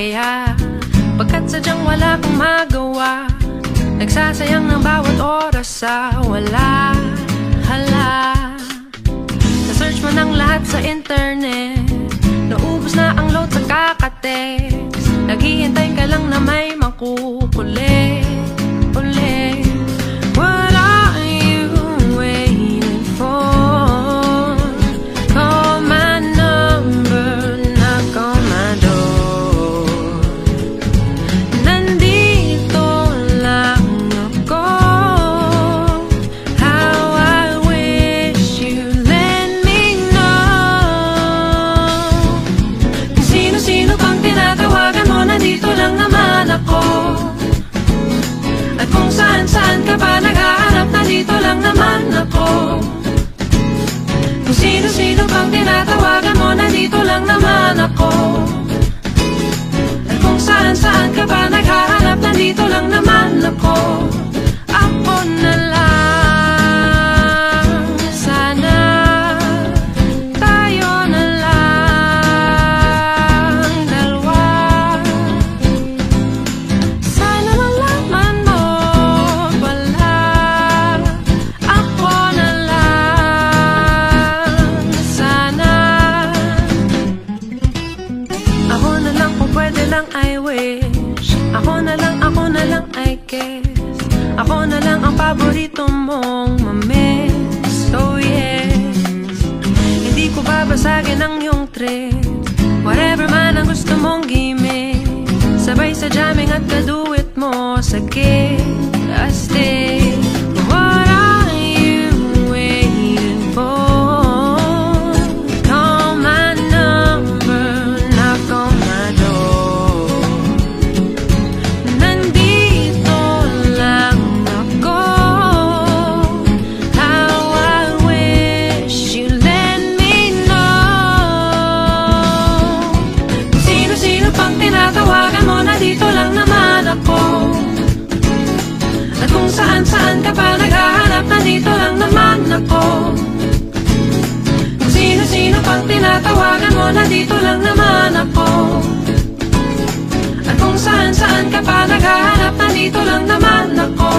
kaya pagkat sadyang wala kang magawa, nagsasayang ng bawat oras sa wala. Hala, na-search mo ng lahat sa internet, naubos na ang load sa kakatext, naghihintay ka lang na may makukulit ulit. What are you waiting for? Call my number, knock on my door. Nandito lang ako. How I wish you let me know. Kung sino-sino pang tinatawagan mo, nandito lang naman ako. At kung saan-saan ka pa naghahanap, nandito lang naman ako. Kung sino-sino pang tinatawagan mo, nandito lang naman ako. At kung saan-saan ka pa naghahanap, nandito lang naman ako. Ako na lang, sana tayo na lang dalawa. Sana malaman mo pala, ako na lang, sana. Ako na lang kung pwede lang, I wish. Ako na lang I guess. Ako na lang ang paborito mong mamiss. Oh yes, hindi ko babasagin ang iyong trip. Whatever man ang gusto mong gimmick, sabay sa jamming at kaduit mo sa gig. Astig, what are you waiting for? Call my number, knock on my door. Nandito lang ako. How I wish you let me know. Kung sino-sino pang tinatawagan mo, nandito lang naman ako. At kung saan-saan ka pa naghahanap, nandito lang naman ako. Kung sino-sino pang tinatawagan mo, nandito lang naman ako. At kung saan-saan ka pa naghahanap, nandito lang naman ako.